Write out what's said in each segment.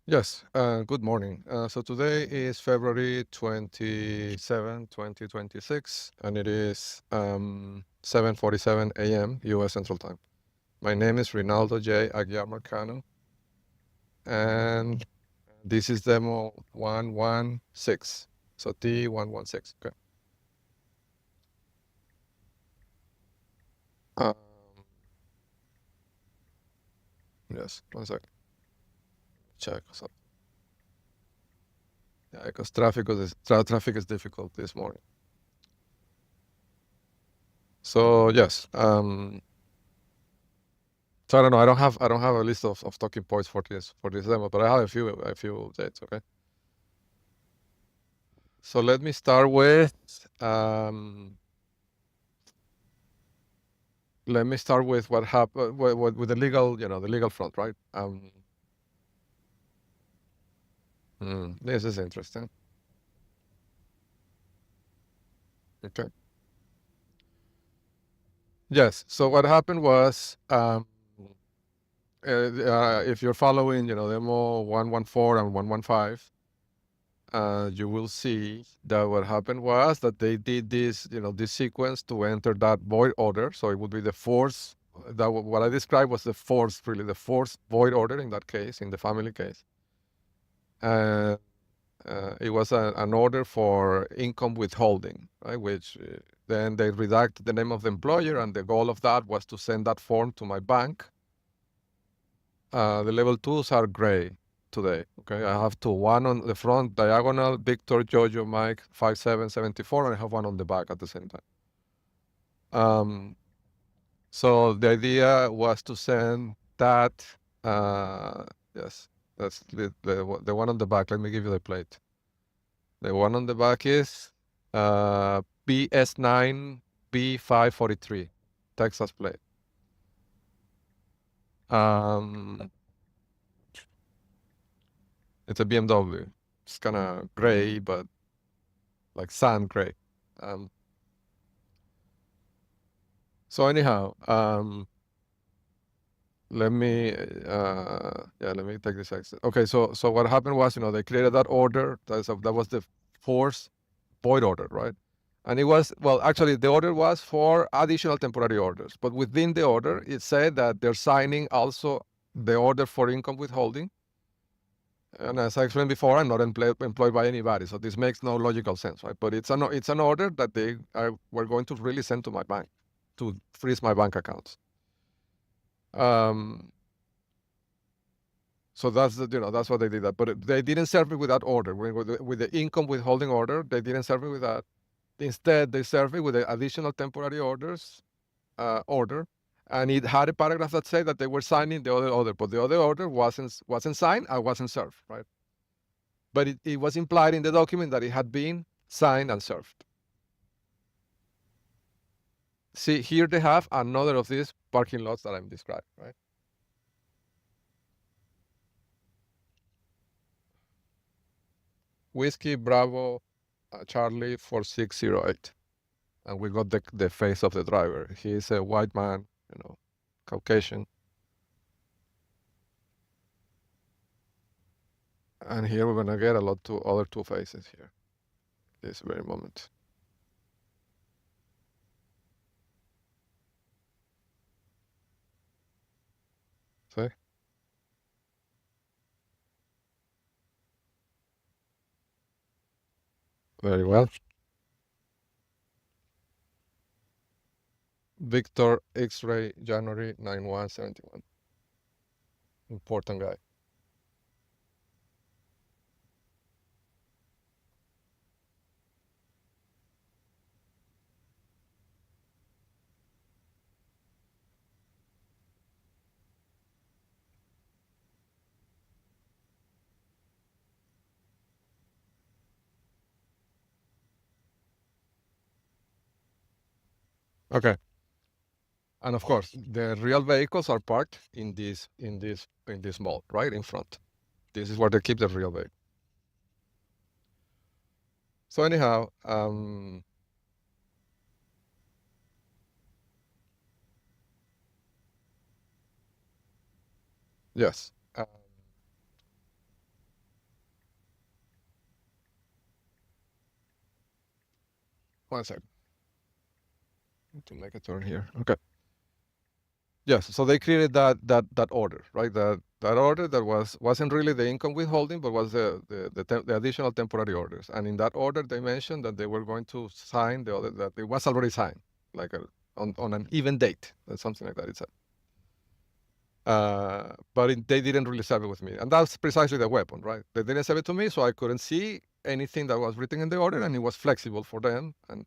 Yes, good morning. So today is February 27, 2026, and it is 7:47 a.m. U.S. Central Time. My name is Rinaldo J. Aguiar Marcano, and this is demo 116. So D116. Okay. Um, yes, one second. Check. So, yeah, because traffic is difficult this morning. So yes, so I don't know. I don't have a list of talking points for this demo, but I have a few dates. Okay. So let me start with what happened with the legal, the legal front, right? This is interesting. Okay. Yes. So what happened was, if you're following, demo 114 and 115. You will see that what happened was that they did this sequence to enter that void order. So it would be the fourth. What I described was really the fourth void order in that case, in the family case. And it was an order for income withholding, right? Which then they redact the name of the employer, and the goal of that was to send that form to my bank. The level twos are gray today. Okay, I have two. One on the front diagonal, Victor Jojo Mike 5774, and I have one on the back at the same time. So the idea was to send that. Yes, that's the one on the back. Let me give you the plate. The one on the back is BS9 B543, Texas plate. Um, it's a BMW. It's kind of gray, but like sand gray. Um, so anyhow, let me take this exit. Okay, so what happened was, they created that order. That was the forced void order, right? And it was, well, actually, the order was for additional temporary orders, but within the order, it said that they're signing also the order for income withholding. And as I explained before, I'm not employed by anybody, so this makes no logical sense, right? But it's an order that were going to really send to my bank to freeze my bank accounts. Um, so that's what they did that, but they didn't serve me with that order. With the income withholding order, they didn't serve me with that. Instead, they served me with the additional temporary orders order, and it had a paragraph that said that they were signing the other order, but the other order wasn't signed and wasn't served, right? But it was implied in the document that it had been signed and served. See, here they have another of these parking lots that I'm describing, right? Whiskey Bravo Charlie 4608. And we got the face of the driver. He's a white man, Caucasian. And here we're gonna get other two faces here, this very moment. See? Very well. Victor X-ray January 9171. Important guy. Okay. And of course, the real vehicles are parked in this mall, right in front. This is where they keep the real vehicle. So anyhow, yes. One second. To make a turn here. Okay. Yes. So they created that order, right? That order that wasn't really the income withholding, but was the additional temporary orders. And in that order, they mentioned that they were going to sign the other, that it was already signed, like on an even date, or something like that. It said. But they didn't really save it with me, and that's precisely the weapon, right? They didn't save it to me, so I couldn't see anything that was written in the order, and it was flexible for them, and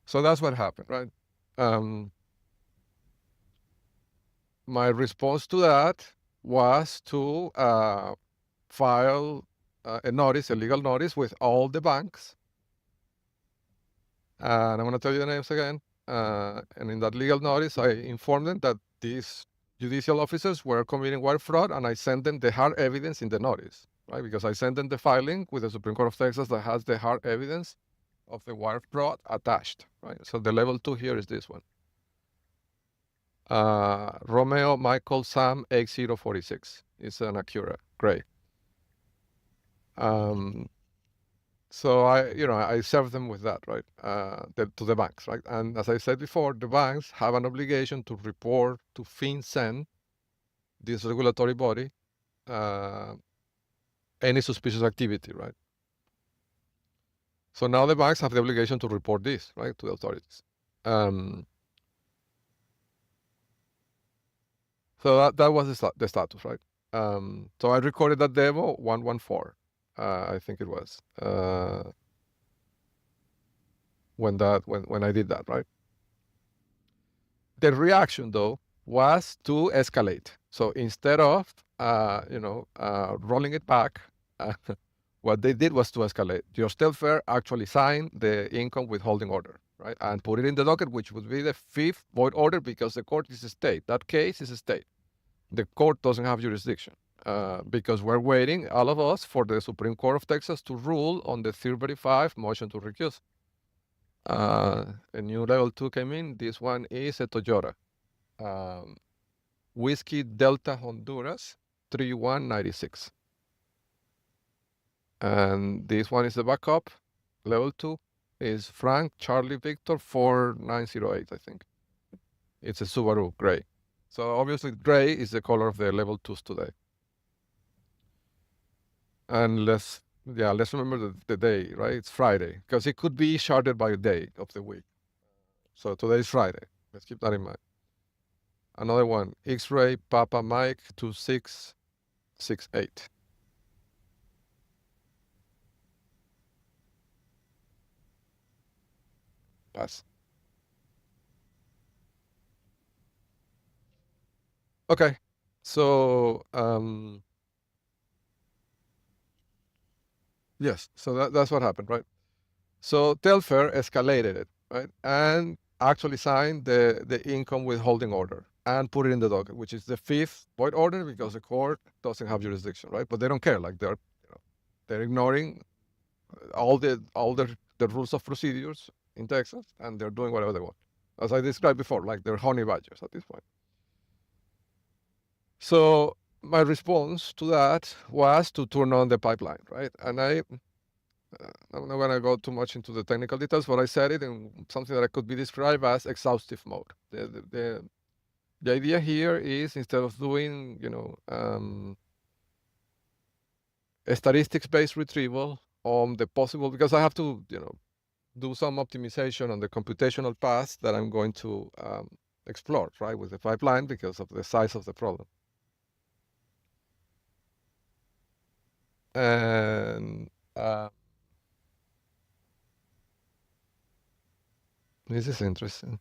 so that's what happened, right? My response to that was to file a notice, a legal notice, with all the banks, and I'm going to tell you the names again. And in that legal notice, I informed them that these judicial officers were committing wire fraud, and I sent them the hard evidence in the notice, right? Because I sent them the filing with the Supreme Court of Texas that has the hard evidence of the wire fraud attached, right? So the level 2 here is this one. Romeo Michael Sam X046. It's an Acura, gray. So I serve them with that, right? To the banks, right? And as I said before, the banks have an obligation to report to FinCEN, this regulatory body, any suspicious activity, right? So now the banks have the obligation to report this, right, to the authorities. So that was the status, right? So I recorded that demo 114, I think it was, when I did that, right? The reaction, though, was to escalate. So instead of rolling it back, what they did was to escalate. Judge Telfair actually signed the income withholding order, right, and put it in the docket, which would be the 5th void order, because the court is a state. That case is a state. The court doesn't have jurisdiction, because we're waiting, all of us, for the Supreme Court of Texas to rule on the 335 motion to recuse. A new level 2 came in. This one is a Toyota. Whiskey Delta Honduras 3196. And this one is the backup. Level 2 is Frank Charlie Victor 4908, I think. It's a Subaru gray. So obviously gray is the color of the level 2s today. And let's remember the day, right? It's Friday, because it could be charted by day of the week. So today is Friday. Let's keep that in mind. Another one, X-Ray Papa Mike 2668. Pass. Okay, so yes, so that's what happened, right? So Telfair escalated it, right, and actually signed the income withholding order and put it in the docket, which is the 5th void order, because the court doesn't have jurisdiction, right? But they don't care, like they're ignoring all the rules of procedures in Texas, and they're doing whatever they want, as I described before, like they're honey badgers at this point. So my response to that was to turn on the pipeline, right? And I'm not going to go too much into the technical details, but I said it in something that could be described as exhaustive mode. The idea here is, instead of doing, a statistics-based retrieval on the possible, because I have to, do some optimization on the computational path that I'm going to explore, right, with the pipeline, because of the size of the problem. And this is interesting.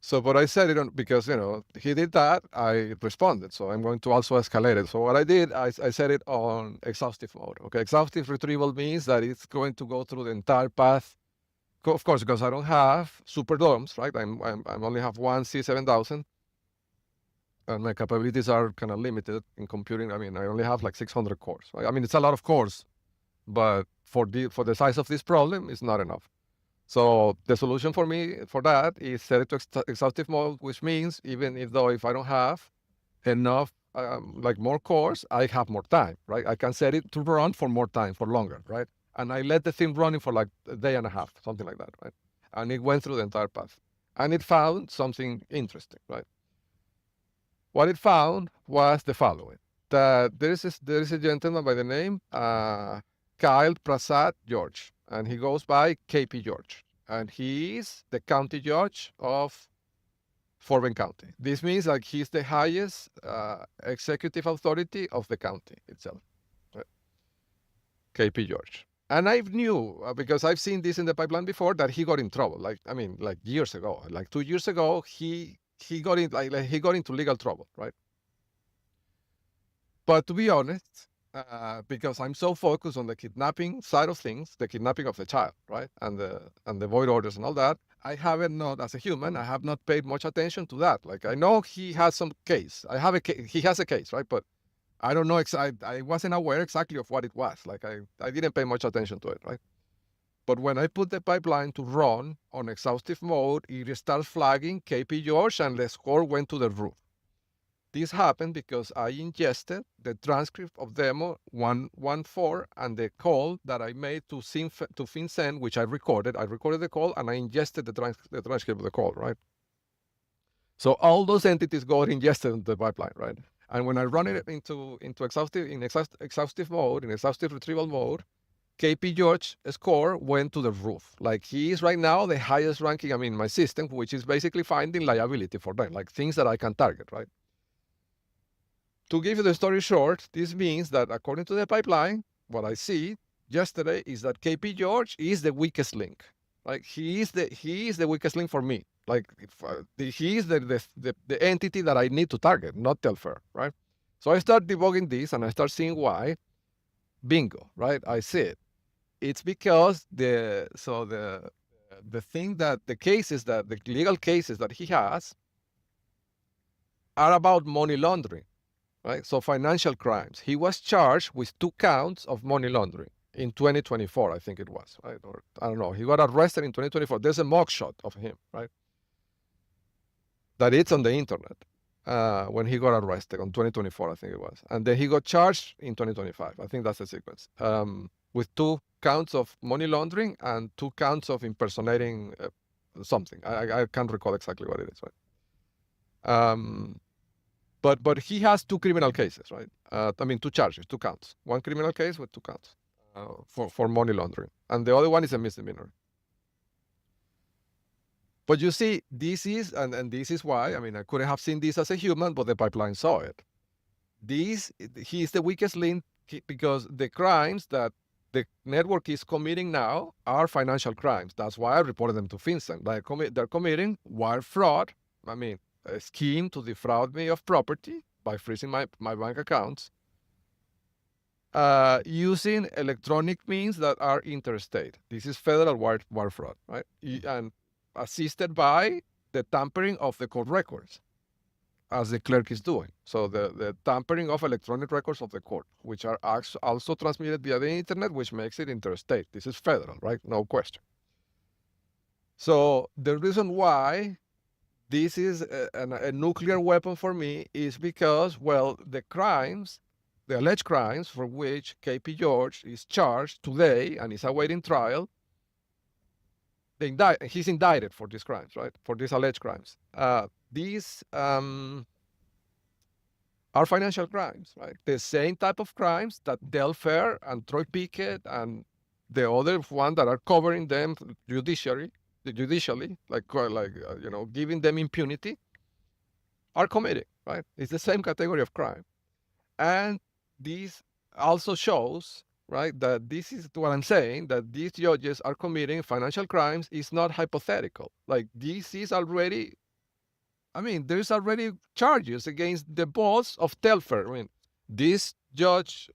So, but I said it on, because, he did that, I responded. So I'm going to also escalate it. So what I did, I set it on exhaustive mode. Okay, exhaustive retrieval means that it's going to go through the entire path. Of course, because I don't have super DOMs, right? I only have one C7000, and my capabilities are kind of limited in computing. I mean, I only have like 600 cores. Right? I mean, it's a lot of cores, but for the size of this problem, it's not enough. So the solution for me for that is set it to exhaustive mode, which means even if I don't have enough, like more cores, I have more time, right? I can set it to run for more time, for longer, right? And I let the thing running for like a day and a half, something like that, right? And it went through the entire path. And it found something interesting, right? What it found was the following: that there is a gentleman by the name Kyle Prasad George, and he goes by KP George, and he is the county judge of Fort Bend County. This means like he's the highest executive authority of the county itself, right? KP George. And I knew because I've seen this in the pipeline before that he got in trouble. Like I mean, like years ago, like 2 years ago, he got in like he got into legal trouble, right? But to be honest, because I'm so focused on the kidnapping side of things, the kidnapping of the child, right, and the void orders and all that, I haven't not as a human, I have not paid much attention to that. Like I know he has some case, he has a case, right, but I don't know. I wasn't aware exactly of what it was. Like I didn't pay much attention to it, right? But when I put the pipeline to run on exhaustive mode, it starts flagging KP George, and the score went to the roof. This happened because I ingested the transcript of demo 114 and the call that I made to FinCEN, which I recorded. I recorded the call and I ingested the transcript of the call, right? So all those entities got ingested into the pipeline, right? And when I run it into exhaustive mode, in exhaustive retrieval mode, KP George score went to the roof. Like he is right now the highest ranking, in my system, which is basically finding liability for them, like things that I can target, right? To give you the story short, this means that according to the pipeline, what I see yesterday is that KP George is the weakest link. Like he is the weakest link for me. Like he is the entity that I need to target, not Telfair, right? So I start debugging this and I start seeing why. Bingo, right? I see it. It's because the legal cases that he has are about money laundering, right? So financial crimes. He was charged with 2 counts of money laundering in 2024, I think it was, right? Or I don't know. He got arrested in 2024. There's a mugshot of him, right? That it's on the internet when he got arrested on 2024, I think it was. And then he got charged in 2025. I think that's the sequence. With 2 counts of money laundering and 2 counts of impersonating something. I can't recall exactly what it is, right? But he has 2 criminal cases, right? 2 charges, 2 counts. 1 criminal case with 2 counts for money laundering, and the other one is a misdemeanor. But you see, this is and this is why I couldn't have seen this as a human, but the pipeline saw it. He is the weakest link because the crimes that the network is committing now are financial crimes. That's why I reported them to FinCEN. They're committing wire fraud. A scheme to defraud me of property by freezing my bank accounts using electronic means that are interstate. This is federal wire fraud, right? And assisted by the tampering of the court records, as the clerk is doing. So the tampering of electronic records of the court, which are also transmitted via the internet, which makes it interstate. This is federal, right? No question. So the reason why this is a nuclear weapon for me is because, well, the alleged crimes for which KP George is charged today and is awaiting trial, he's indicted for these crimes, right? For these alleged crimes. These are financial crimes, right? The same type of crimes that Telfair and Troy Pickett and the other one that are covering them judicially, giving them impunity, are committing, right? It's the same category of crime. And this also shows, right, that this is what I'm saying, that these judges are committing financial crimes is not hypothetical. Like this is already, there's already charges against the boss of Telfair. This judge,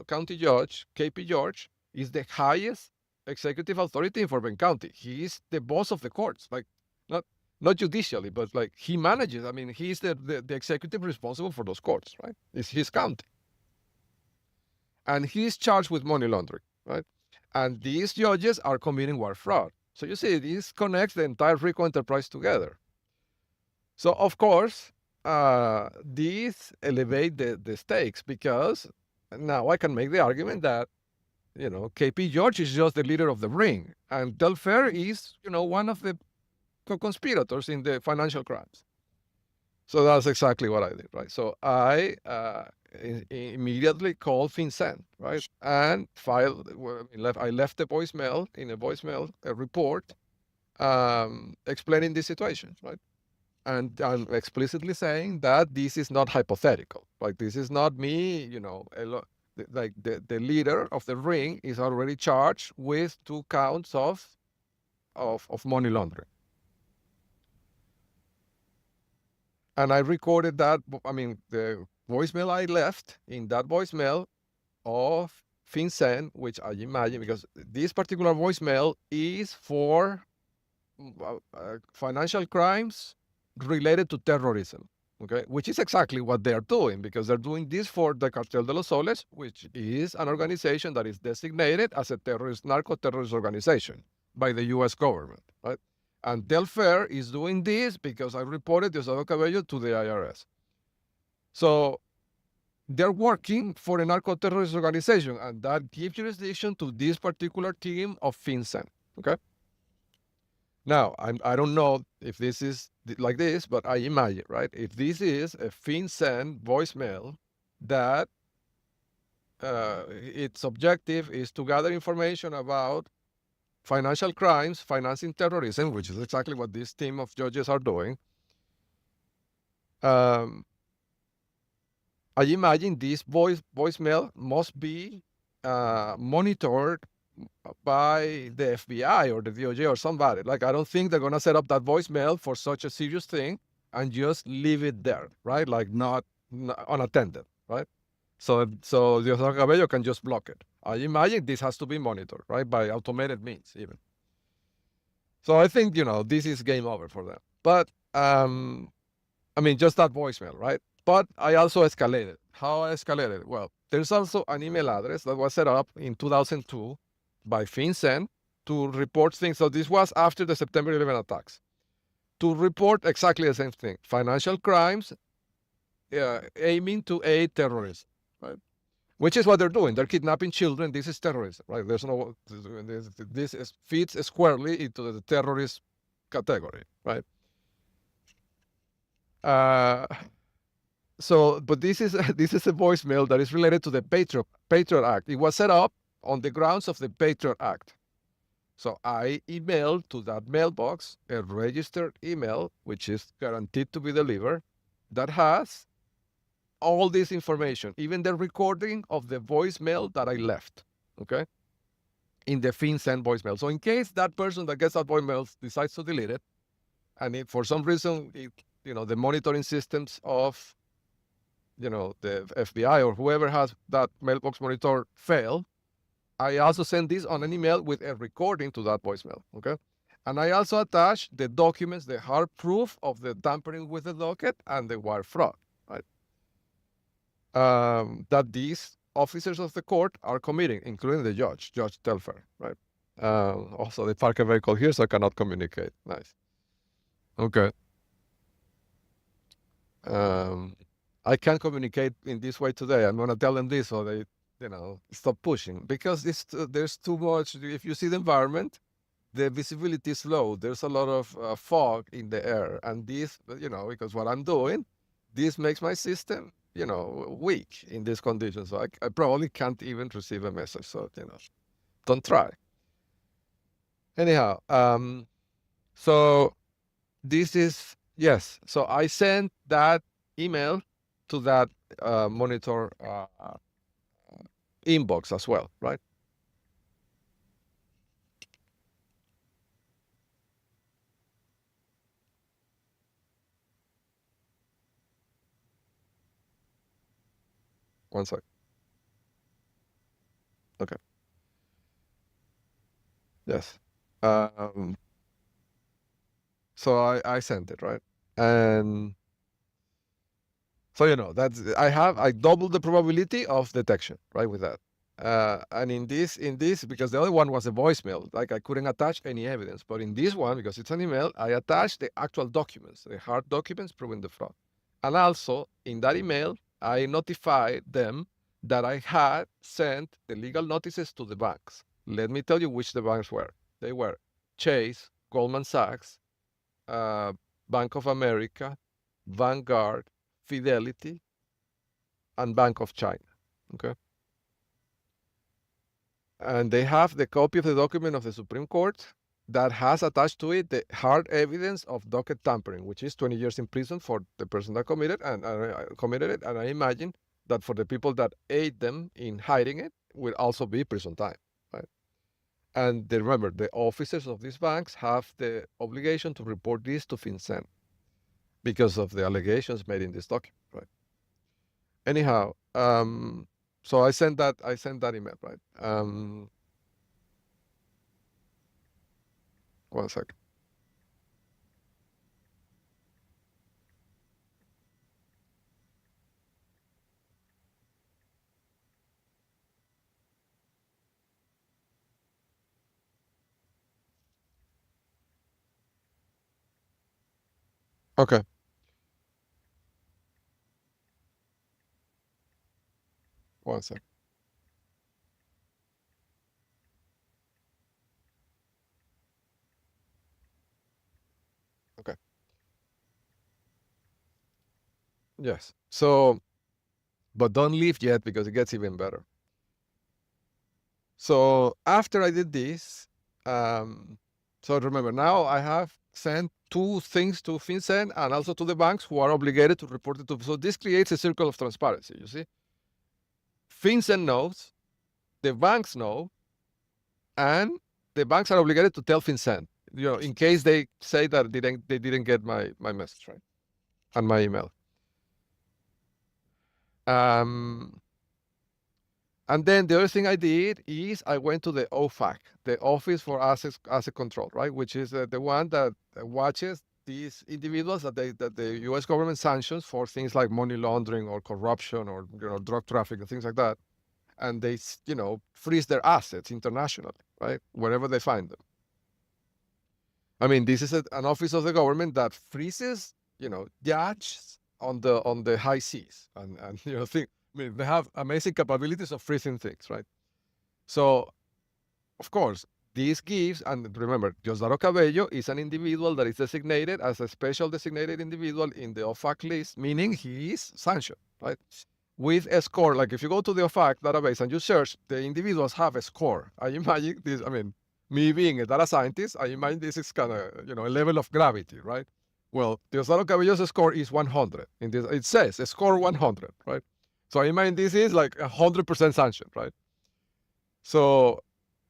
county judge, KP George, is the highest executive authority in Fort Bend County. He is the boss of the courts, like not judicially, but like he manages. He's the executive responsible for those courts, right? It's his county. And he's charged with money laundering, right? And these judges are committing wire fraud. So you see, this connects the entire Rico enterprise together. So of course, these elevate the stakes, because now I can make the argument that, KP George is just the leader of the ring, and Telfair is, one of the co-conspirators in the financial crimes. So that's exactly what I did, right? So I immediately called FinCEN, right, and filed. I left the voicemail in a voicemail a report explaining the situation, right? And I'm explicitly saying that this is not hypothetical. Like, this is not me, like the leader of the ring is already charged with 2 counts of money laundering. And I recorded that, the voicemail I left in that voicemail of FinCEN, which I imagine, because this particular voicemail is for financial crimes related to terrorism, okay? Which is exactly what they're doing, because they're doing this for the Cartel de los Soles, which is an organization that is designated as a narco-terrorist organization by the U.S. government, right? And Telfair is doing this because I reported Diosdado Cabello to the IRS. So they're working for a narco-terrorist organization, and that gives jurisdiction to this particular team of FinCEN, okay? Now, I don't know if this is like this, but I imagine, right? If this is a FinCEN voicemail that its objective is to gather information about financial crimes, financing terrorism, which is exactly what this team of judges are doing. I imagine this voicemail must be monitored by the FBI or the DOJ or somebody. Like, I don't think they're going to set up that voicemail for such a serious thing and just leave it there, right? Like, not unattended, right? So Diosdado Cabello can just block it. I imagine this has to be monitored, right? By automated means, even. So I think, this is game over for them. But, just that voicemail, right? But I also escalated. How I escalated? Well, there's also an email address that was set up in 2002 by FinCEN to report things. So this was after the September 11 attacks, to report exactly the same thing: financial crimes aiming to aid terrorism, right? Which is what they're doing. They're kidnapping children. This is terrorism, right? This fits squarely into the terrorist category, right? But this is this is a voicemail that is related to the Patriot Act. It was set up on the grounds of the Patriot Act. So I emailed to that mailbox a registered email, which is guaranteed to be delivered, that has all this information, even the recording of the voicemail that I left, okay, in the FinCEN voicemail. So in case that person that gets that voicemail decides to delete it, and if for some reason, the monitoring systems of, the FBI or whoever has that mailbox monitor fail, I also send this on an email with a recording to that voicemail, okay? And I also attach the documents, the hard proof of the tampering with the docket and the wire fraud, right? That these officers of the court are committing, including the Judge Telfair, right? Also, the park vehicle here, so I cannot communicate. Nice. Okay. I can't communicate in this way today. I'm going to tell them this so they, stop pushing, because there's too much. If you see the environment, the visibility is low. There's a lot of fog in the air. And this, because what I'm doing, this makes my system, weak in these conditions. So I probably can't even receive a message. So, don't try. Anyhow, so this is, yes. So I sent that email to that monitor inbox as well, right? One sec. Okay. Yes. So I sent it, right? And so, that's I doubled the probability of detection, right, with that. And in this, because the other one was a voicemail, like I couldn't attach any evidence. But in this one, because it's an email, I attached the actual documents, the hard documents proving the fraud. And also in that email, I notified them that I had sent the legal notices to the banks. Let me tell you which the banks were. They were Chase, Goldman Sachs, uh, Bank of America, Vanguard, Fidelity, and Bank of China. Okay. And they have the copy of the document of the Supreme Court that has attached to it the hard evidence of docket tampering, which is 20 years in prison for the person that committed it. And I imagine that for the people that aid them in hiding it will also be prison time, right? And remember, the officers of these banks have the obligation to report this to FinCEN because of the allegations made in this document, right? Anyhow, so I sent that email, right? 1 second. Okay, 1 second. Okay. Yes. So, but don't leave yet because it gets even better. So after I did this, so remember now I have sent two things to FinCEN and also to the banks who are obligated to report it to. So this creates a circle of transparency. You see, FinCEN knows, the banks know, and the banks are obligated to tell FinCEN. In case they say that they didn't get my message, right, and my email. Um, And then the other thing I did is I went to the OFAC, the Office for Asset Control, right, which is the one that watches these individuals that the U.S. government sanctions for things like money laundering or corruption or drug trafficking, things like that, and they freeze their assets internationally, right, wherever they find them. I mean, this is an office of the government that freezes, yachts on the high seas, and think. I mean, they have amazing capabilities of freezing things, right? So, of course, this gives, and remember, Diosdado Cabello is an individual that is designated as a special designated individual in the OFAC list, meaning he is sanctioned, right? With a score, like if you go to the OFAC database and you search, the individuals have a score. I imagine this, I mean, me being a data scientist, I imagine this is kind of, a level of gravity, right? Well, Diosdado Cabello's score is 100. It says a score 100, right? So I imagine this is like 100% sanctioned, right? So,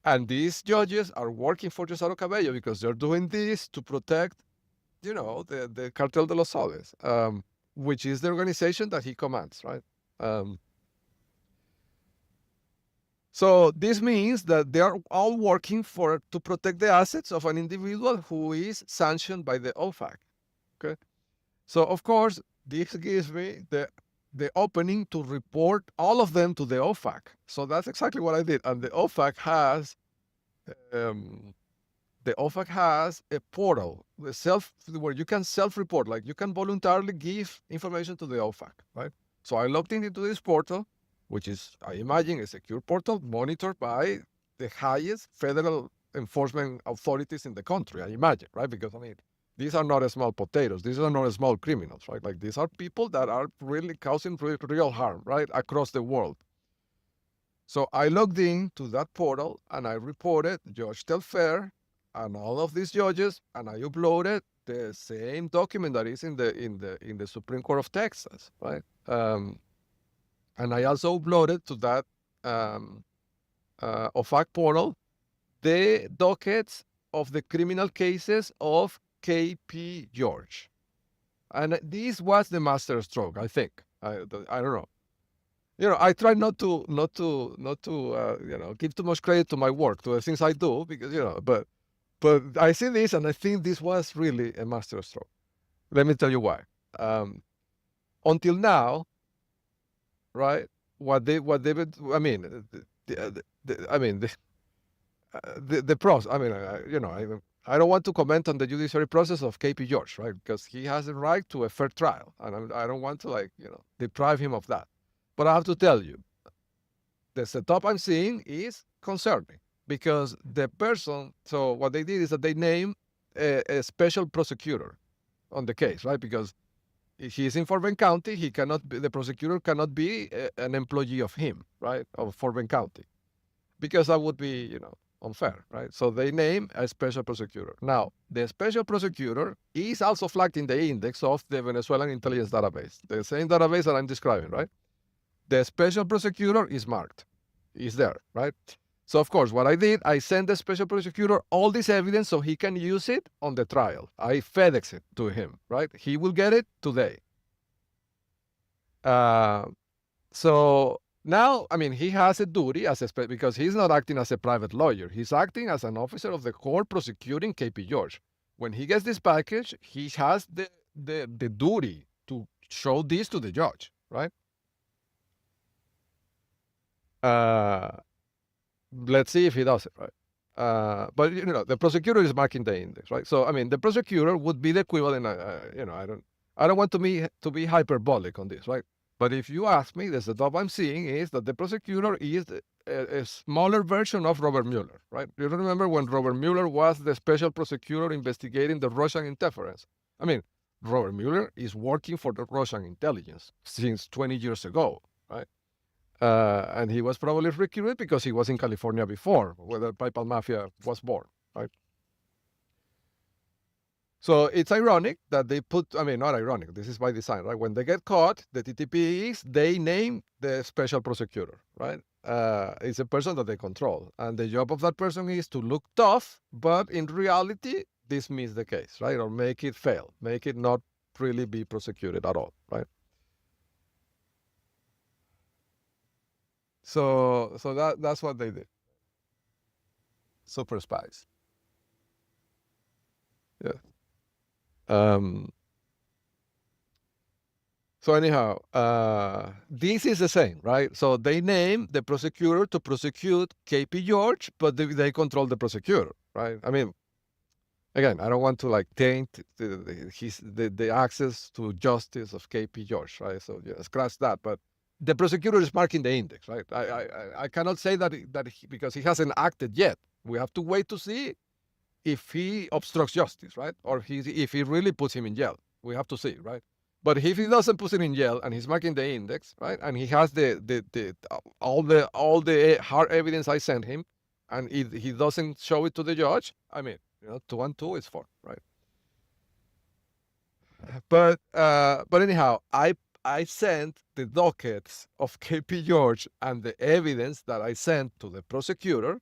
and these judges are working for Diosdado Cabello because they're doing this to protect, the Cartel de los Soles, which is the organization that he commands, right? So this means that they are all working to protect the assets of an individual who is sanctioned by the OFAC. Okay, so of course this gives me the opening to report all of them to the OFAC. So that's exactly what I did, and the OFAC has a portal, where you can self-report, like you can voluntarily give information to the OFAC, right? So I logged into this portal, which is, I imagine, a secure portal monitored by the highest federal enforcement authorities in the country, I imagine, right? Because, I mean, these are not small potatoes. These are not small criminals, right? Like, these are people that are really causing real harm, right, across the world. So I logged in to that portal and I reported Judge Telfair and all of these judges, and I uploaded the same document that is in the Supreme Court of Texas, right? And I also uploaded to that OFAC portal the dockets of the criminal cases of KP George. And this was the master stroke, I think. I don't know. I try not to give too much credit to my work, to the things I do, because but I see this and I think this was really a master stroke. Let me tell you why. Until now, right? I mean, I mean, the process. I mean, I don't want to comment on the judiciary process of KP George, right? Because he has a right to a fair trial, and I don't want to deprive him of that. But I have to tell you, the setup I'm seeing is concerning because the person. So what they did is that they named a special prosecutor on the case, right? Because he's in Fort Bend County, the prosecutor cannot be an employee of him, right? Of Fort Bend County, because that would be, unfair, right? So they name a special prosecutor. Now, the special prosecutor is also flagged in the index of the Venezuelan intelligence database, the same database that I'm describing, right? The special prosecutor is marked, is there, right? So of course, what I did, I sent the special prosecutor all this evidence so he can use it on the trial. I FedEx it to him, right? He will get it today. So now, I mean, he has a duty because he's not acting as a private lawyer. He's acting as an officer of the court prosecuting KP George. When he gets this package, he has the duty to show this to the judge, right? Let's see if he does it, right? But the prosecutor is marking the index, right? So I mean, the prosecutor would be the equivalent. I don't want to be hyperbolic on this, right? But if you ask me, the setup I'm seeing is that the prosecutor is a smaller version of Robert Mueller, right? You remember when Robert Mueller was the special prosecutor investigating the Russian interference? I mean, Robert Mueller is working for the Russian intelligence since 20 years ago, right? And he was probably recruited because he was in California before, where the PayPal Mafia was born, right? So it's ironic that they not ironic, this is by design, right? When they get caught, the TTPs, they name the special prosecutor, right? It's a person that they control. And the job of that person is to look tough, but in reality, dismiss the case, right? Or make it fail, make it not really be prosecuted at all, right? So that's what they did. Super spies. Yeah. Um, so anyhow, this is the same, right? So they name the prosecutor to prosecute KP George, but they control the prosecutor, right? I mean, again, I don't want to taint the access to justice of KP George, right? So yeah, scratch that. But the prosecutor is marking the index, right? I cannot say that because he hasn't acted yet. We have to wait to see if he obstructs justice, right? Or if he really puts him in jail. We have to see, right? But if he doesn't put him in jail and he's marking the index, right, and he has all the hard evidence I sent him, and he doesn't show it to the judge, I mean, 2 and 2 is 4, right? But anyhow, I sent the dockets of KP George and the evidence that I sent to the prosecutor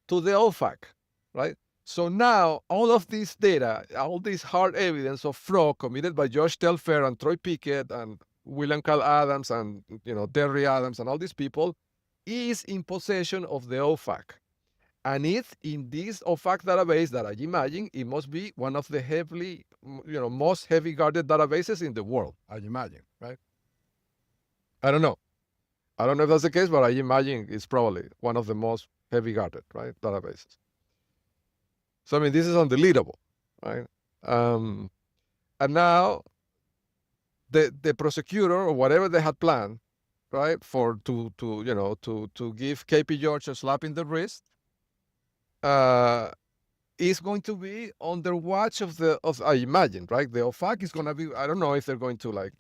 to the OFAC, right? So now all of this data, all this hard evidence of fraud committed by Josh Telfair and Troy Pickett and William Kyle Adams and Terry Adams and all these people is in possession of the OFAC. And it's in this OFAC database that I imagine it must be one of the most heavy guarded databases in the world, I imagine, right? I don't know. I don't know if that's the case, but I imagine it's probably one of the most heavy guarded, right, databases. So I mean, this is undeletable, right? And now the prosecutor or whatever they had planned, right, to give KP George a slap in the wrist, is going to be under watch of I imagine, right? The OFAC is going to be. I don't know if they're going to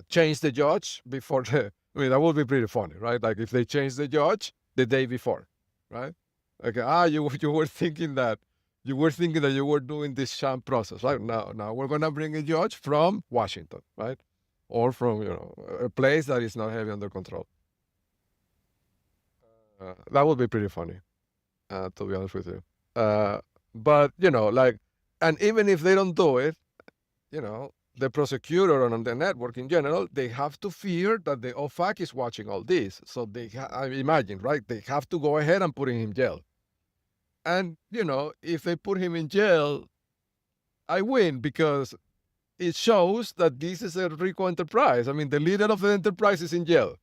change the judge before the. I mean, that would be pretty funny, right? Like if they change the judge the day before, right? Okay, you were thinking that you were doing this sham process, right? Now we're gonna bring a judge from Washington, right, or from a place that is not heavy under control. That would be pretty funny, to be honest with you. But and even if they don't do it, the prosecutor and the network in general, they have to fear that the OFAC is watching all this. So I imagine, right? They have to go ahead and put him in jail. And, if they put him in jail, I win because it shows that this is a RICO enterprise. I mean, the leader of the enterprise is in jail,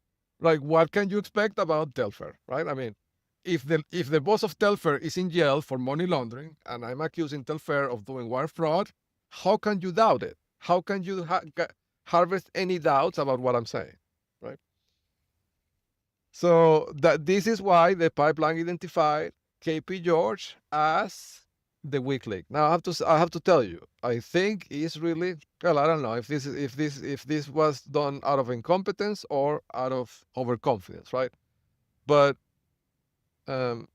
Like, what can you expect about Telfair, right? I mean, if the boss of Telfair is in jail for money laundering, and I'm accusing Telfair of doing wire fraud, how can you doubt it? How can you harvest any doubts about what I'm saying, right? So that this is why the pipeline identified KP George as the weak link. Now I have to tell you, I think it's really, well, I don't know if this was done out of incompetence or out of overconfidence, right? But um,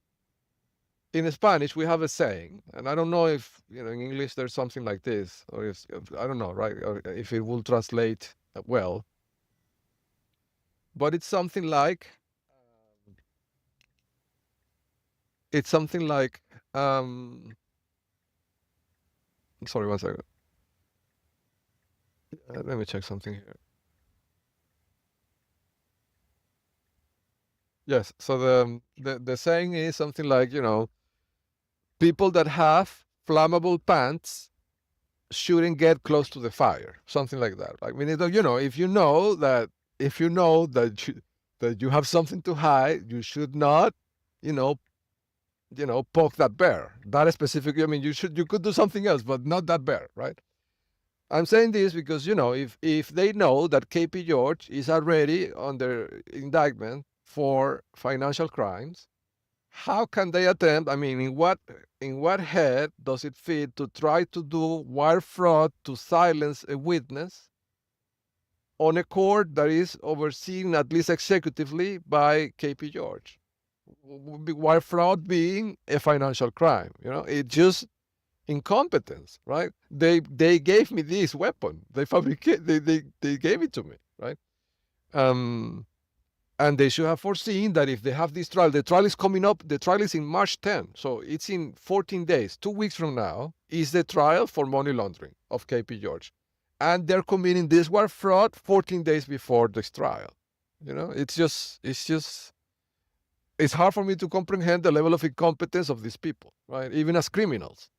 in Spanish we have a saying, and I don't know if in English there's something like this, or if I don't know, right, or if it will translate well, but it's something like um, sorry, one second. Let me check something here. Yes. So the saying is something like, people that have flammable pants shouldn't get close to the fire. Something like that. Like, I mean, if you know that you have something to hide, you should not, you know, poke that bear. That specifically, I mean, you could do something else, but not that bear, right? I'm saying this because if they know that KP George is already under indictment for financial crimes, how can they attempt? I mean, in what head does it fit to try to do wire fraud to silence a witness on a court that is overseen at least executively by KP George? Wire fraud being a financial crime, it just incompetence, right? They gave me this weapon. They fabricate. They gave it to me, right? Um, and they should have foreseen that if they have this trial, the trial is coming up. The trial is in March 10, so it's in 14 days. 2 weeks from now is the trial for money laundering of KP George, and they're committing this wire fraud 14 days before this trial. It's hard for me to comprehend the level of incompetence of these people, right? Even as criminals.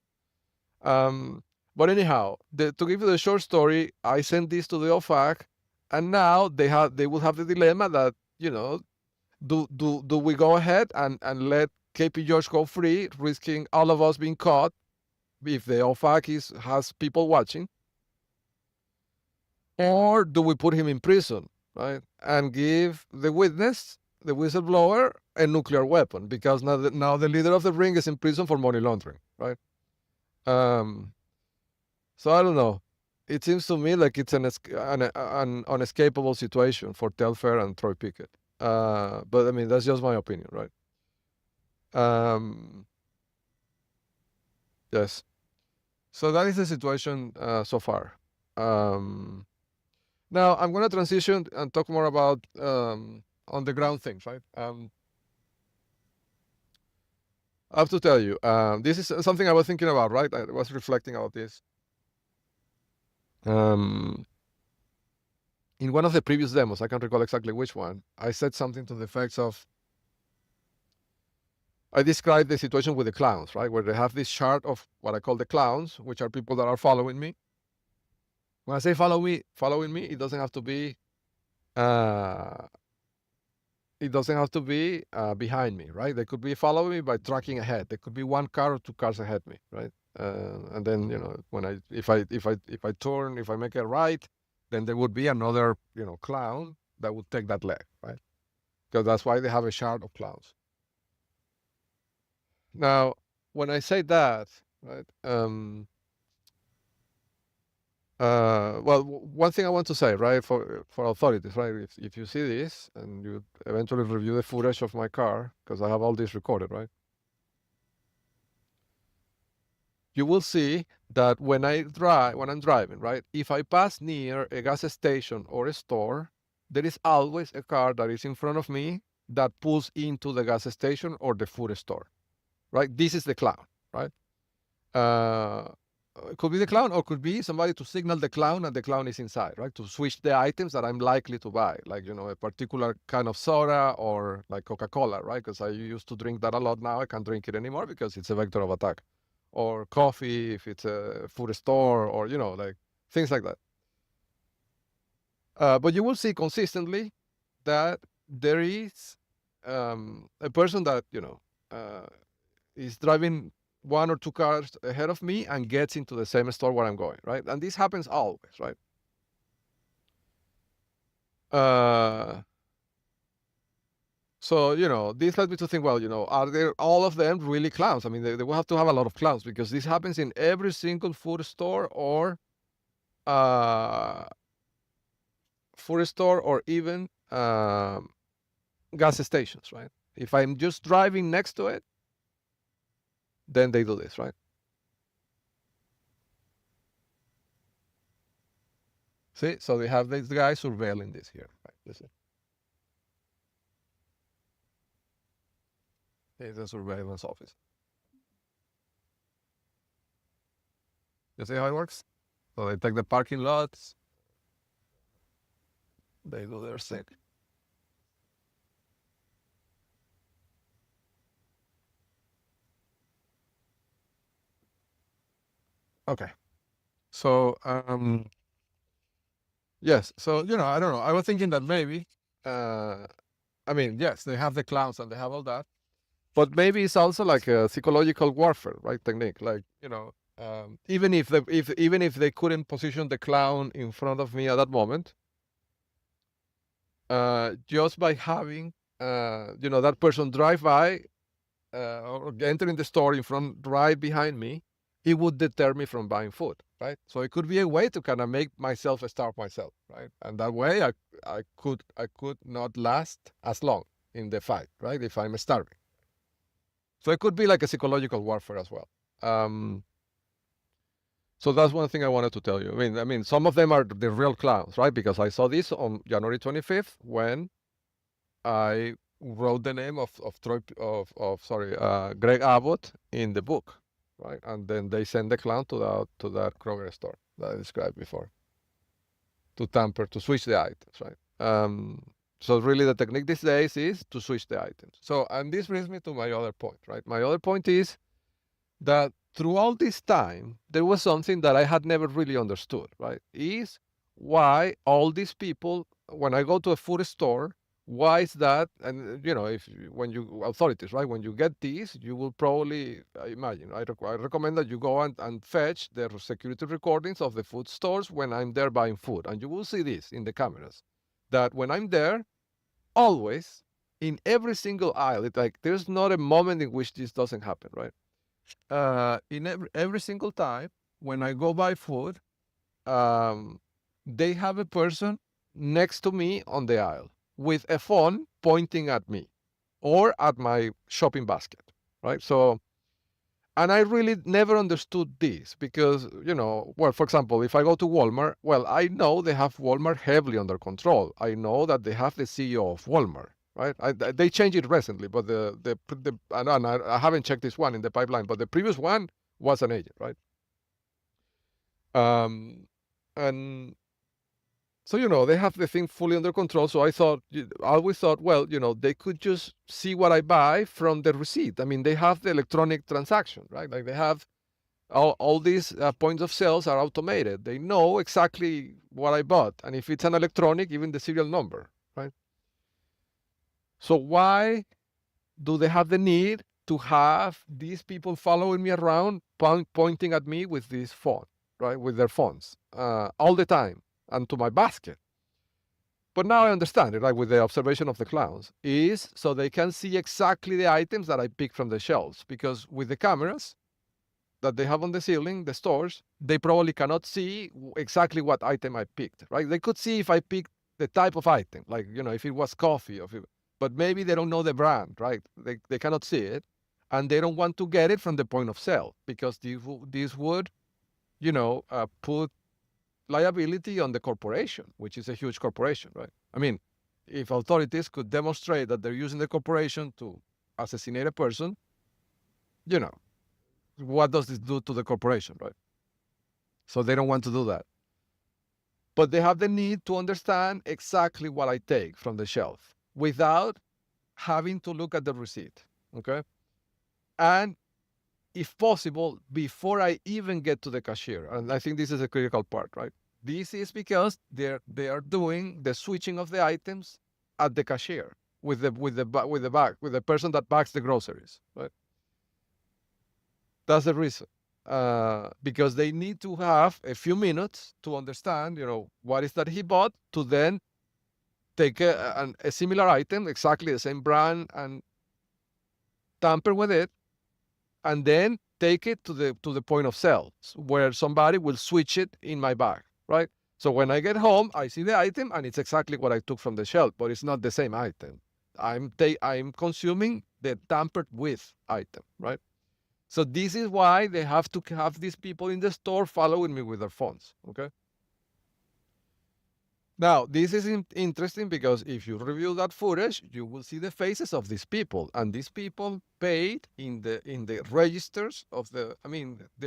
Um, but anyhow, to give you the short story, I sent this to the OFAC, and now they will have the dilemma that do we go ahead and let KP George go free, risking all of us being caught if the OFAC has people watching, or do we put him in prison, right, and give the witness, the whistleblower, a nuclear weapon because now the leader of the ring is in prison for money laundering, right? Um, So I don't know. It seems to me like it's an unescapable situation for Telfair and Troy Pickett. But I mean, that's just my opinion, right? Um, yes. So that is the situation so far. Um, Now I'm going to transition and talk more about on the ground things, right? I have to tell you, this is something I was thinking about, right? I was reflecting about this. Um, in one of the previous demos, I can't recall exactly which one, I said something to the effects of, I described the situation with the clowns, right? Where they have this chart of what I call the clowns, which are people that are following me. When I say following me, it doesn't have to be uh, behind me, right? They could be following me by tracking ahead. There could be one car or two cars ahead me, right? And then when if I turn, if I make a right, then there would be another clown that would take that leg, right? Because that's why they have a chart of clowns. Now, when I say that, right? Well, one thing I want to say, right, for authorities, right, if you see this and you eventually review the footage of my car, because I have all this recorded, right, you will see that when I'm driving, right, if I pass near a gas station or a store, there is always a car that is in front of me that pulls into the gas station or the food store, right? This is the clown, right? Uh, it could be the clown, or could be somebody to signal the clown, and the clown is inside, right? To switch the items that I'm likely to buy, like a particular kind of soda or like Coca-Cola, right? Because I used to drink that a lot. Now I can't drink it anymore because it's a vector of attack. Or coffee if it's a food store, or like things like that. But you will see consistently that there is a person that is driving one or two cars ahead of me and gets into the same store where I'm going, right? And this happens always, right? Uh, so this led me to think, well, are there all of them really clowns? I mean, they will have to have a lot of clowns because this happens in every single food store or uh, even gas stations, right? If I'm just driving next to it, then they do this, right? See, so they have this guy surveilling this here, right? Listen, it's a surveillance office. You see how it works? So they take the parking lots, they do their thing. Okay. So yes. So I don't know. I was thinking that maybe uh I mean, yes, they have the clowns and they have all that, but maybe it's also like a psychological warfare, right? Technique. Like, even if even if they couldn't position the clown in front of me at that moment, just by having that person drive by or entering the store in front right behind me, it would deter me from buying food, right? So it could be a way to kind of make myself starve myself, right? And that way I could not last as long in the fight, right? If I'm starving. So it could be like a psychological warfare as well. Um, so that's one thing I wanted to tell you. I mean, some of them are the real clowns, right? Because I saw this on January 25th when I wrote the name of Troy Greg Abbott in the book, right? And then they send the clown to that Kroger store that I described before to tamper, to switch the items, right? So really the technique these days is to switch the items. So, and this brings me to my other point, right? My other point is that through all this time, there was something that I had never really understood, right? Is why all these people, when I go to a food store, why is that? And if when you authorities, right, when you get these, you will probably imagine. I recommend that you go and fetch the security recordings of the food stores when I'm there buying food, and you will see this in the cameras. That when I'm there, always in every single aisle, it's like there's not a moment in which this doesn't happen, right? In every single time when I go buy food, um, they have a person next to me on the aisle with a phone pointing at me or at my shopping basket, right? So, and I really never understood this because, well, for example, if I go to Walmart, well, I know they have Walmart heavily under control. I know that they have the CEO of Walmart, right? They changed it recently, but and I haven't checked this one in the pipeline, but the previous one was an agent, right? Um, and so, they have the thing fully under control. So I always thought, well, they could just see what I buy from the receipt. I mean, they have the electronic transaction, right? Like they have all these points of sales are automated. They know exactly what I bought. And if it's an electronic, even the serial number, right? So why do they have the need to have these people following me around, pointing at me with this phone, right? With their phones all the time and to my basket. But now I understand it, right? With the observation of the clowns, is so they can see exactly the items that I pick from the shelves. Because with the cameras that they have on the ceiling, the stores, they probably cannot see exactly what item I picked, right? They could see if I picked the type of item, like, if it was coffee, but maybe they don't know the brand, right? They cannot see it. And they don't want to get it from the point of sale because this would, put liability on the corporation, which is a huge corporation, right? I mean, if authorities could demonstrate that they're using the corporation to assassinate a person, you know, what does this do to the corporation, right? So they don't want to do that. But they have the need to understand exactly what I take from the shelf without having to look at the receipt, okay? And if possible, before I even get to the cashier. And I think this is a critical part, right? This is because they are doing the switching of the items at the cashier with the person that bags the groceries, right? That's the reason. Because they need to have a few minutes to understand, what is that he bought, to then take a similar item, exactly the same brand, and tamper with it, and then take it to the point of sale where somebody will switch it in my bag, right? So when I get home, I see the item and it's exactly what I took from the shelf, but it's not the same item. I'm consuming the tampered with item, right? So this is why they have to have these people in the store following me with their phones. Okay. Now, this is interesting because if you review that footage, you will see the faces of these people, and these people paid in the registers of their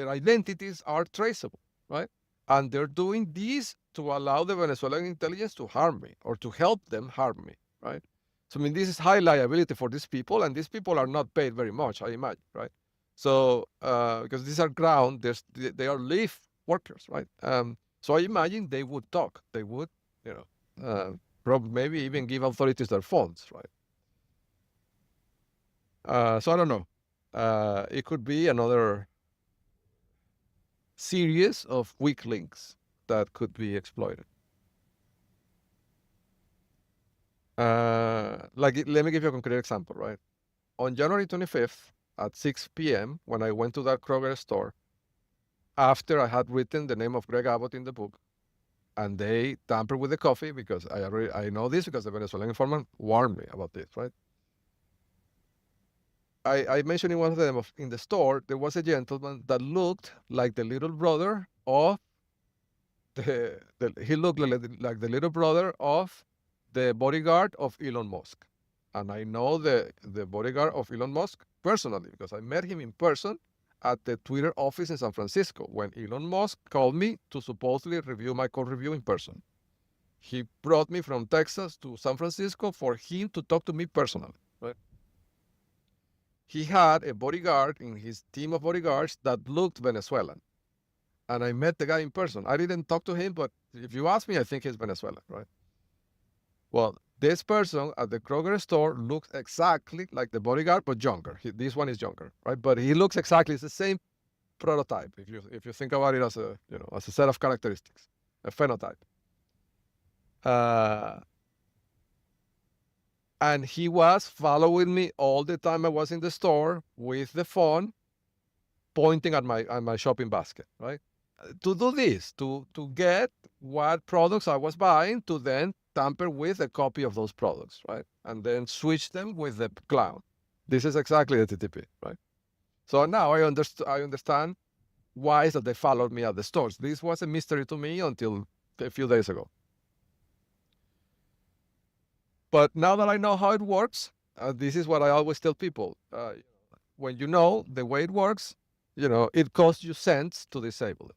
identities are traceable, right? And they're doing this to allow the Venezuelan intelligence to harm me or to help them harm me, right? So this is high liability for these people, and these people are not paid very much, I imagine, right? So because these are they are live workers, right? So I imagine they would talk, they would you know, probably maybe even give authorities their phones, right? So I don't know. It could be another series of weak links that could be exploited. Let me give you a concrete example, right? On January 25th at 6 p.m., when I went to that Kroger store, after I had written the name of Greg Abbott in the book, and they tampered with the coffee because I know this because the Venezuelan informant warned me about this, right? I mentioned in one of them in the store, there was a gentleman that looked like the little brother of he looked like the little brother of the bodyguard of Elon Musk. And I know the bodyguard of Elon Musk personally because I met him in person at the Twitter office in San Francisco when Elon Musk called me to supposedly review my code review in person. He brought me from Texas to San Francisco for him to talk to me personally, right? He had a bodyguard in his team of bodyguards that looked Venezuelan. And I met the guy in person. I didn't talk to him, but if you ask me, I think he's Venezuelan, right? Well, this person at the Kroger store looks exactly like the bodyguard, but younger. This one is younger, right? But he looks exactly, it's the same prototype. If you think about it as a set of characteristics, a phenotype. And he was following me all the time I was in the store with the phone, pointing at my shopping basket, right? To do this, to get what products I was buying, to then tamper with a copy of those products, right? And then switch them with the clown. This is exactly the TTP, right? So now I understand why is that they followed me at the stores. This was a mystery to me until a few days ago. But now that I know how it works, this is what I always tell people. When you know the way it works, it costs you cents to disable it.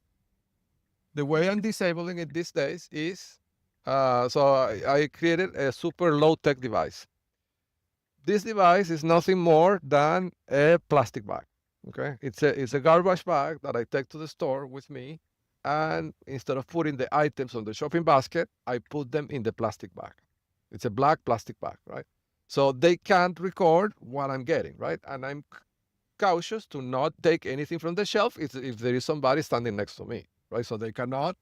The way I'm disabling it these days is, I created a super low-tech device. This device is nothing more than a plastic bag. Okay, it's a garbage bag that I take to the store with me, and instead of putting the items on the shopping basket, I put them in the plastic bag. It's a black plastic bag, right? So they can't record what I'm getting, right? And I'm cautious to not take anything from the shelf if there is somebody standing next to me, right? So they cannot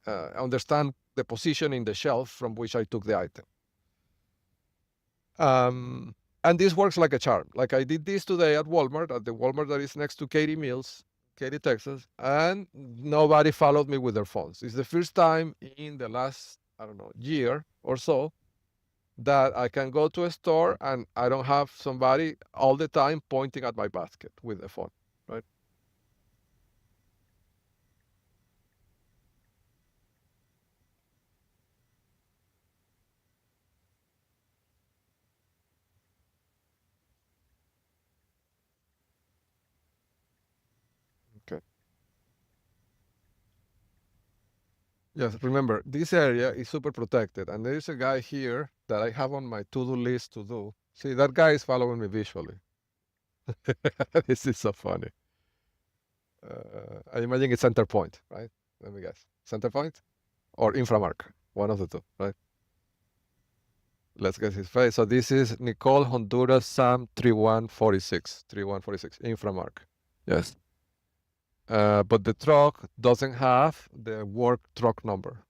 understand the position in the shelf from which I took the item. And this works like a charm. Like I did this today at Walmart, at the Walmart that is next to Katy Mills, Katy, Texas, and nobody followed me with their phones. It's the first time in the last, I don't know, year or so that I can go to a store and I don't have somebody all the time pointing at my basket with a phone, right? Okay. Yes, remember, this area is super protected, and there is a guy here that I have on my to-do list to do. See, that guy is following me visually. This is so funny. I imagine it's center point, right? Let me guess. Center point or inframark, one of the two, right? Let's get his face. So this is Nicole Honduras Sam 3146 Inframark. Yes. But the truck doesn't have the work truck number,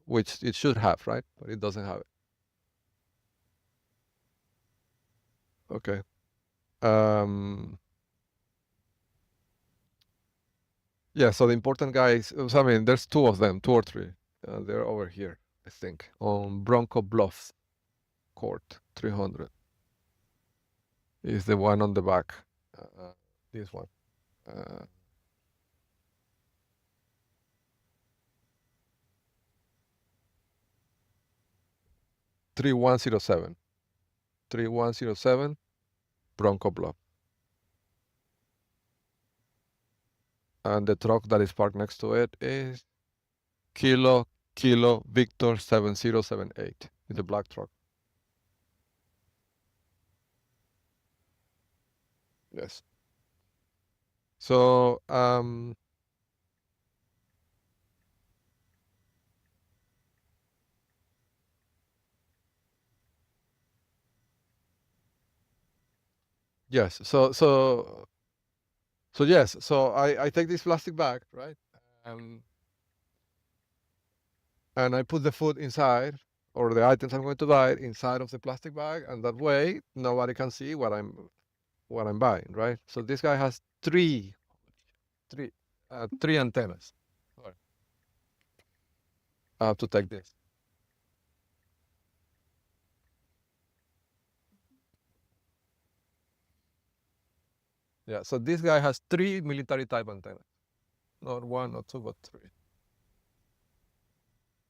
which it should have, right? But it doesn't have it. Okay. Yeah, so the important guys, so, I mean, there's two of them, two or three. They're over here, I think, on Bronco Bluff Court, 300 is the one on the back. This one. Uh, 3107. 3107 Bronco Bluff. And the truck that is parked next to it is Kilo Victor 7078. It's a black truck. Yes. So, yes. So yes. So I take this plastic bag, right? Um, and I put the food inside, or the items I'm going to buy inside of the plastic bag, and that way nobody can see what I'm buying, right? So this guy has three three antennas. Sorry. I have to take this. Yeah. So this guy has three military type antennas, not one, not two, but three.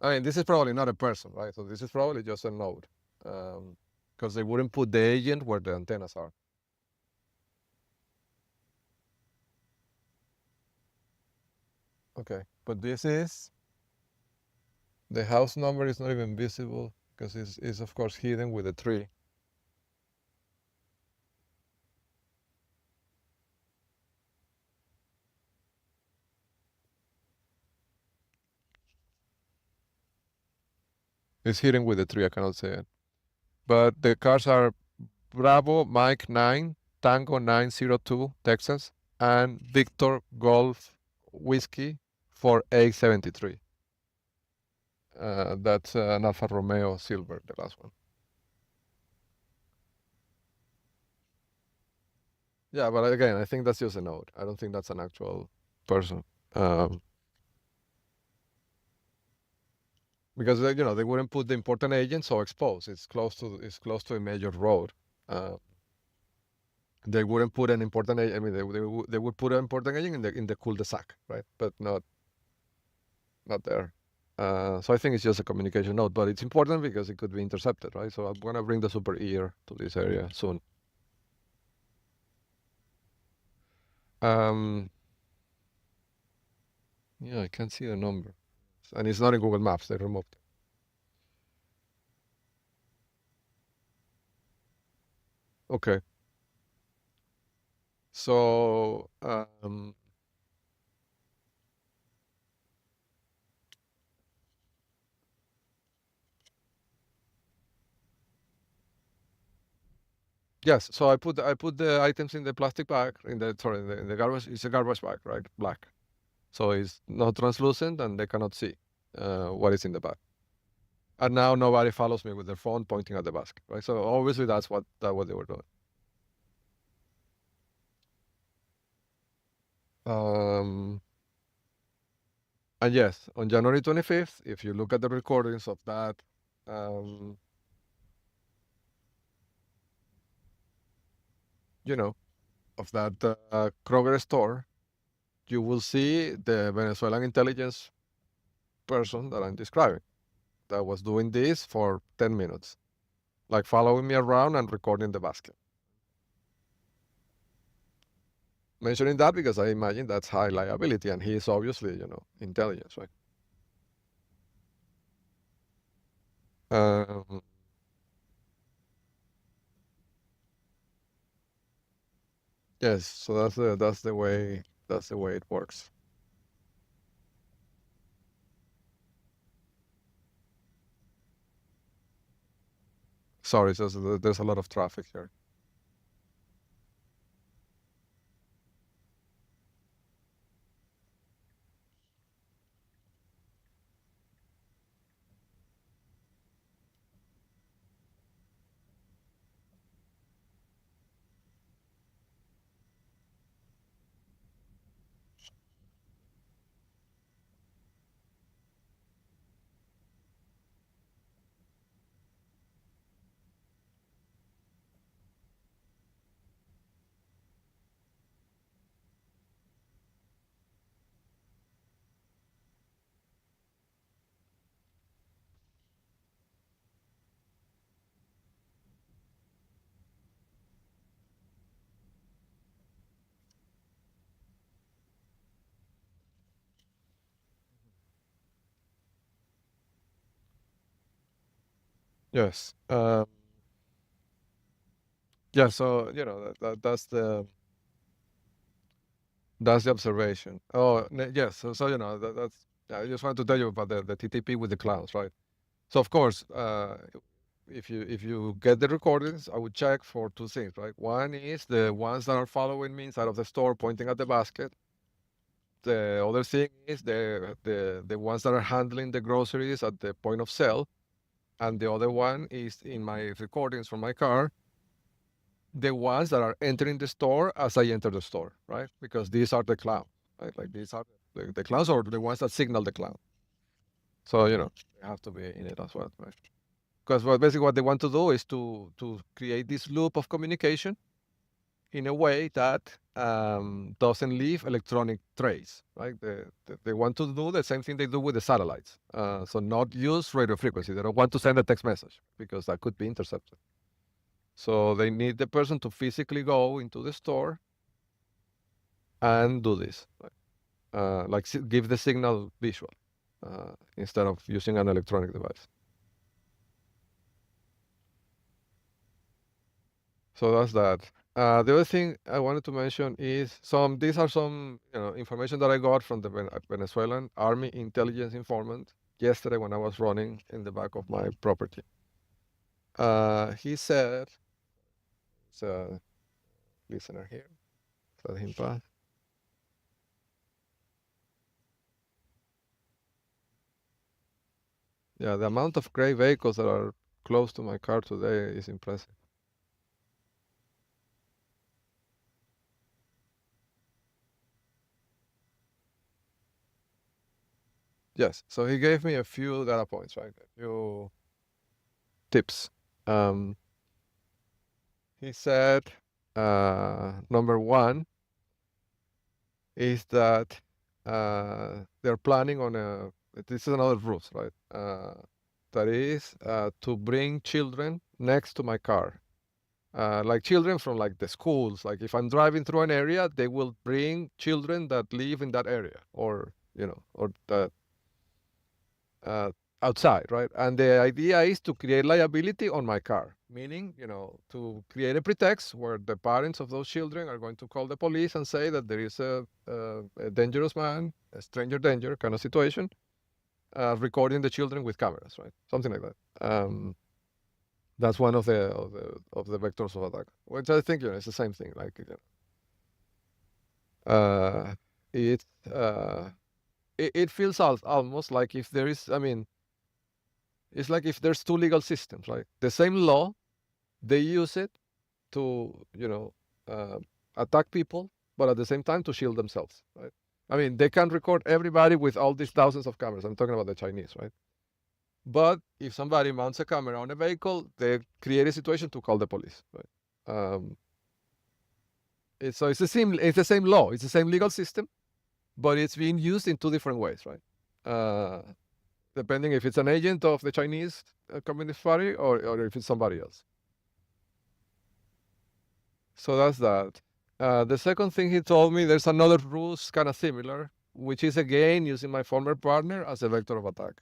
I mean, this is probably not a person, right? So this is probably just a node, because they wouldn't put the agent where the antennas are. Okay, but this is the house number is not even visible because it's of course hidden with a tree. It's hidden with a tree. I cannot say it. But the cars are Bravo Mike 9 Tango 902 Texas and Victor Golf Whiskey for 873. That's an Alfa Romeo Silver, the last one. Yeah, but again, I think that's just a node. I don't think that's an actual person. Um, because they wouldn't put the important agent so exposed. It's close to a major road. Uh, they wouldn't put an important agent. I mean, they would put an important agent in the cul-de-sac, right? But not there. So I think it's just a communication node, but it's important because it could be intercepted, right? So I'm gonna bring the super ear to this area soon. Um, yeah, I can't see the number, and it's not in Google Maps. They removed it. Okay. So yes, so I put the items in the plastic bag in the garbage. It's a garbage bag, right? Black. So it's not translucent and they cannot see what is in the bag. And now nobody follows me with their phone pointing at the basket, right? So obviously that's what they were doing. Um, and yes, on January 25th, if you look at the recordings of that, um, you know, of that Kroger store, you will see the Venezuelan intelligence person that I'm describing that was doing this for 10 minutes, like following me around and recording the basket. Mentioning that because I imagine that's high liability, and he is obviously, intelligence, right? Um, yes, so that's the way it works. Sorry, there's a lot of traffic here. Yes. Yeah. So that's the observation. Oh, yes. So that's. I just wanted to tell you about the TTP with the clowns, right? So of course, if you get the recordings, I would check for two things, right? One is the ones that are following me inside of the store, pointing at the basket. The other thing is the ones that are handling the groceries at the point of sale, and the other one is in my recordings from my car, the ones that are entering the store as I enter the store, right? Because these are the clowns, right? Like these are the clowns or the ones that signal the clown. So they have to be in it as well, right? Because basically what they want to do is to create this loop of communication in a way that doesn't leave electronic trace, right? They want to do the same thing they do with the satellites. So not use radio frequency. They don't want to send a text message because that could be intercepted. So they need the person to physically go into the store and do this, right? Like give the signal visual instead of using an electronic device. So that's that. The other thing I wanted to mention is these are some information that I got from the Venezuelan Army intelligence informant yesterday when I was running in the back of my property. He said, it's a listener here, let him pass. Yeah, the amount of gray vehicles that are close to my car today is impressive. Yes, so he gave me a few data points, right? A few tips. Um, he said, number one is that they're planning on this is another route, right? That is to bring children next to my car. Like children from like the schools. Like if I'm driving through an area, they will bring children that live in that area, or that uh, outside, right? And the idea is to create liability on my car, meaning, to create a pretext where the parents of those children are going to call the police and say that there is a dangerous man, a stranger danger kind of situation, recording the children with cameras, right? Something like that. That's one of the vectors of attack, which I think it's the same thing. Like uh, it uh, it feels almost like if there is, I mean, it's like if there's two legal systems, right? The same law, they use it to, uh, attack people, but at the same time to shield themselves, right? I mean, they can record everybody with all these thousands of cameras. I'm talking about the Chinese, right? But if somebody mounts a camera on a vehicle, they create a situation to call the police, right? Um, so it's the same law, it's the same legal system, but it's being used in two different ways, right? Uh, Depending if it's an agent of the Chinese Communist Party or if it's somebody else. So that's that. The second thing he told me, there's another rules kind of similar, which is again using my former partner as a vector of attack.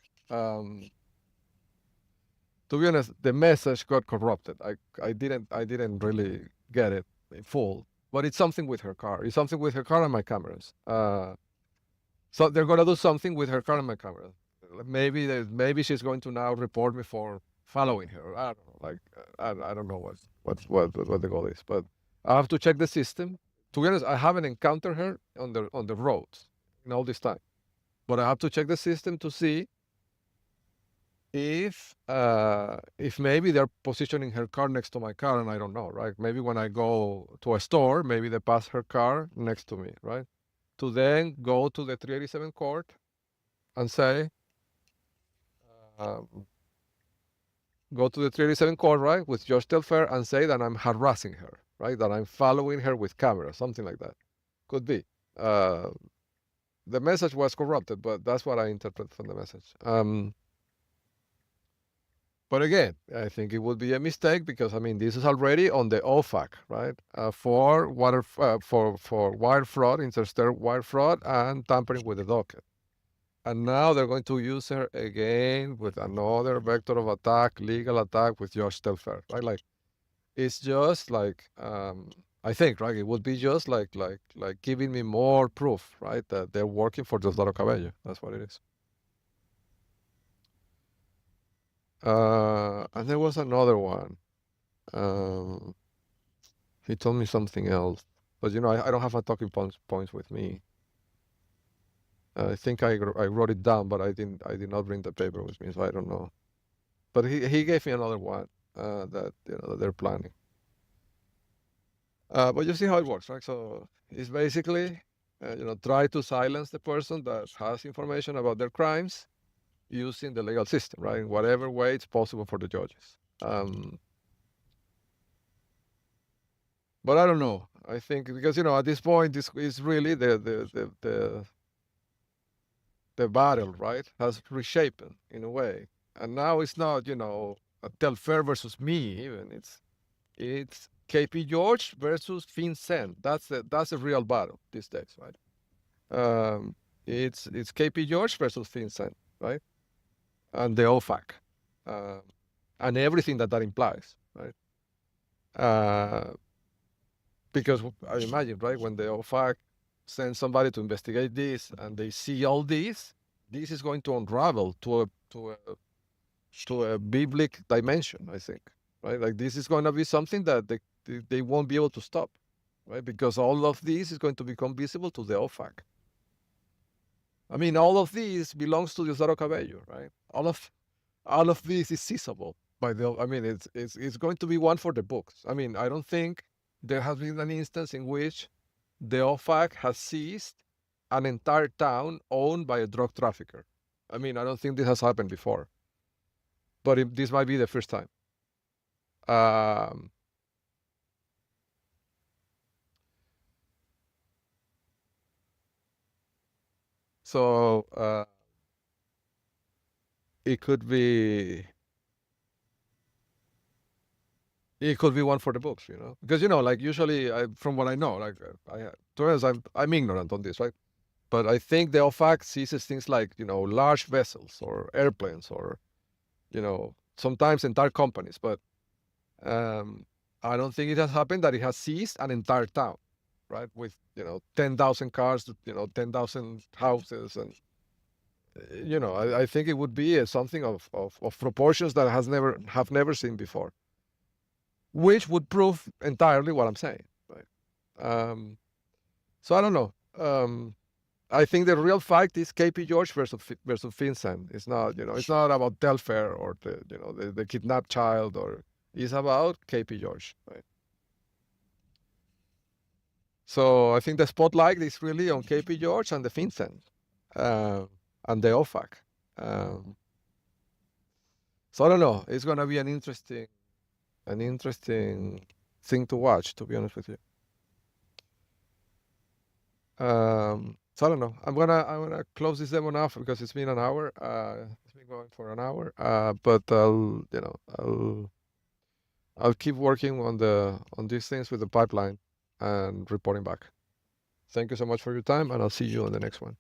To be honest, the message got corrupted. I didn't really get it in full, but it's something with her car. It's something with her car and my cameras. So they're gonna do something with her car and my camera. Maybe she's going to now report me for following her. I don't know. like I don't know what the goal is, but I have to check the system. To be honest, I haven't encountered her on the roads in all this time, but I have to check the system to see if maybe they're positioning her car next to my car and I don't know, right? Maybe when I go to a store, maybe they pass her car next to me, right? To then go to the 387 court and say, um, go to the 387 court, right, with George Telfair and say that I'm harassing her, right? That I'm following her with camera, something like that. Could be. Uh, the message was corrupted, but that's what I interpret from the message. But again, I think it would be a mistake because I mean this is already on the OFAC, right? For wire fraud, interstate wire fraud, and tampering with the docket. And now they're going to use her again with another vector of attack, legal attack with Josh Telfair, right? Like it's just like I think, right? It would be just like giving me more proof, right? That they're working for Diosdado Cabello. That's what it is. And there was another one. Um, he told me something else, but you know, I don't have a talking points with me. I think I wrote it down, but I did not bring the paper with me, so I don't know. But he gave me another one that you know that they're planning. But you see how it works, right? So it's basically you know try to silence the person that has information about their crimes using the legal system, right? In whatever way it's possible for the judges. But I don't know. I think because you know at this point this is really the battle, right? Has reshaped in a way, and now it's not you know a Telfair versus me even. It's KP George versus Vincent. That's a real battle these days, right? Um, it's KP George versus Vincent, right? And the OFAC, uh, and everything that implies, right? Uh, because I imagine, right, when the OFAC sends somebody to investigate this and they see all this is going to unravel to a biblical dimension, I think, right? Like this is going to be something that they won't be able to stop, right? Because all of this is going to become visible to the OFAC. I mean, all of this belongs to Diosdado Cabello, right? All of this is seizable by the. I mean, it's going to be one for the books. I mean, I don't think there has been an instance in which the OFAC has seized an entire town owned by a drug trafficker. I mean, I don't think this has happened before, but this might be the first time. Um, so it could be one for the books, you know, because you know, like usually, from what I know, like to be honest, I'm ignorant on this, right? But I think the OFAC seizes things like you know large vessels or airplanes or you know sometimes entire companies, but I don't think it has happened that it has seized an entire town, right? With you know 10,000 cars, you know 10,000 houses, and you know I think it would be something of proportions that have never seen before, which would prove entirely what I'm saying, right? So I don't know. I think the real fight is KP George versus Vincent. It's not you know it's not about Telfair or the kidnapped child or it's about KP George, right? So I think the spotlight is really on KP George and the Vincent uh, and the OFAC. Um, so I don't know. It's gonna be an interesting thing to watch. To be honest with you. So I don't know. I'm gonna close this demo now because it's been an hour. It's been going for an hour. But I'll keep working on these things with the pipeline and reporting back. Thank you so much for your time, and I'll see you on the next one.